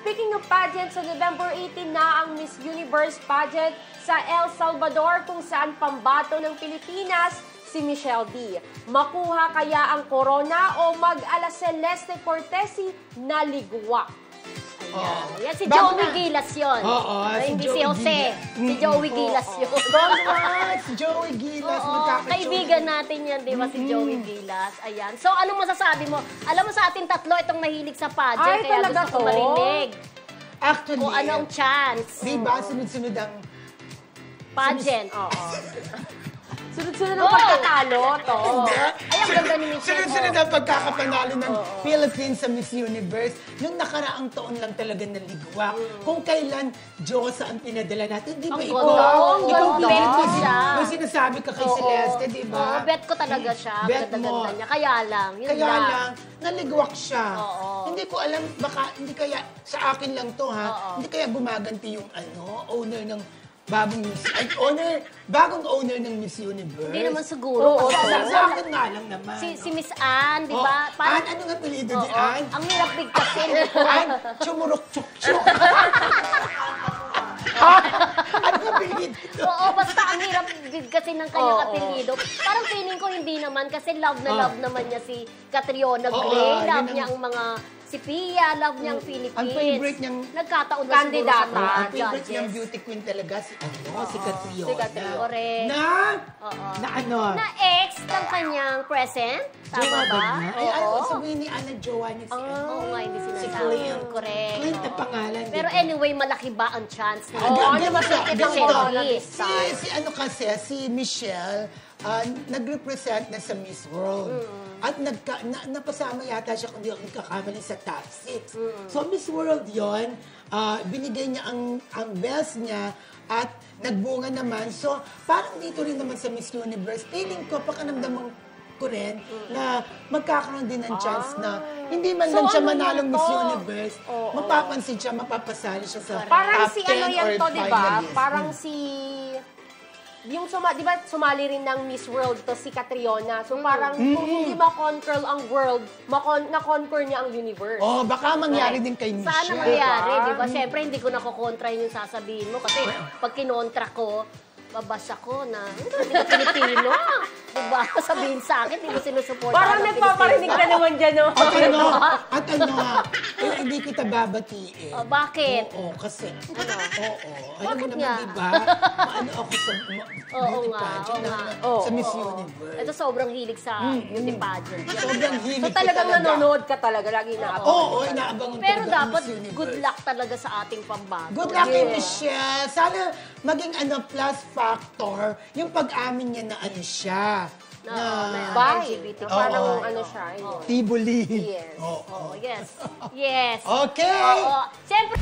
speaking of pageant, sa November 18 na ang Miss Universe pageant sa El Salvador kung saan pambato ng Pilipinas si Michelle D. Makuha kaya ang corona o mag-ala Celeste Cortesi na ligwa? Yan, si Joey Gilas yun. Hindi si Jose. Si Joey Gilas yun. Si Joey Gilas, kaibigan natin yan, di ba, si Joey Gilas. Ayan. So, anong masasabi mo? Alam mo sa atin tatlo, itong mahilig sa pageant, kaya gusto ko marinig. Actually, kung anong chance. Di ba, sunod-sunod ang pageant. Sunod-sunod ang pagkatalo, to. Ay, ang ganda ni Michelle. Sunod-sunod ang pagkakapanalo ng Philippines sa Miss Universe. Nung nakaraang taon lang talaga naligwa. Kung kailan Diyosa ang pinadala natin, di ba ikaw? Ang ganda siya. May sinasabi ka kay Celeste, di ba? Bet ko talaga siya. Bet mo. Ganda niya. Kaya lang. Kaya lang, naligwak siya. Hindi ko alam, baka, hindi kaya, sa akin lang to ha, hindi kaya gumaganti yung owner ng bagong owner ng Miss Universe. Hindi naman siguro. Sa akin nga lang naman. Si Miss Anne, di ba? Anne, ano nga apelido ni Anne? Ang hirap bigkasin. Anne, Chumurok-chuk-chuk. Ano nga apelido? Oo, basta ang hirap bigkasin ng kanyang apelido. Parang feeling ko hindi naman kasi love na love naman niya si Catriona Gray. Love niya ang mga si Pia, love niyang Philippines. Ang favorite niyang nagkataon na siguro sa mga ang favorite niyang beauty queen talaga si Catriona. Si Catriona. Correct. Na ex ng kanyang present. Tama ba? Ay, ano sabihin ni Ana, jowa niya si Oo nga, hindi sinasabi. Si Clint. Correct. Clint na pangalan. Pero anyway, malaki ba ang chance? Si ano kasi, si Michelle, nag-represent na sa Miss World. At napasama yata siya, kung di ako nagkakamali, sa top 6. So, Miss World yon, binigay niya ang best niya at nagbunga naman. So, parang dito rin naman sa Miss Universe, feeling ko, pakanamdaman ko rin na magkakaroon din ng chance na hindi man lang siya manalong Miss Universe, mapapansin siya, mapapasali siya sa parang top 10 si ano yan to, di ba? finalist. Parang si yung di ba sumali rin ng Miss World to si Catriona. So parang kung hindi ma-conquer ang world, na-conquer niya ang universe. Baka mangyari din kay Michelle. Sana mangyari, di ba? Siyempre, hindi ko nakokontra yung sasabihin mo. Kasi pag kinontra ko, babasa ko na, hindi ka Pilipino. Diba? Sabihin sa akin, hindi ko sinusuporta. Parang nagpaparinig ka naman dyan, no? At hindi kita babatiin. Bakit? Oo, kasi. Alam Bakit mo nga? naman, diba? Maano ako sa beauty pageant sa Miss Universe. Ito sobrang hilig sa beauty pageant. Sobrang hilig So talagang nanonood ka talaga, lagi inaabangan. Oo, inaabangan pero talaga dapat Miss Universe. good luck talaga sa ating pambato. Good luck kay Michelle. Sana maging plus factor yung pag-amin niya na ano siya. Bye. LGBT. Parang ano siya. Tibuli. Yes. Yes. Okay. Siyempre,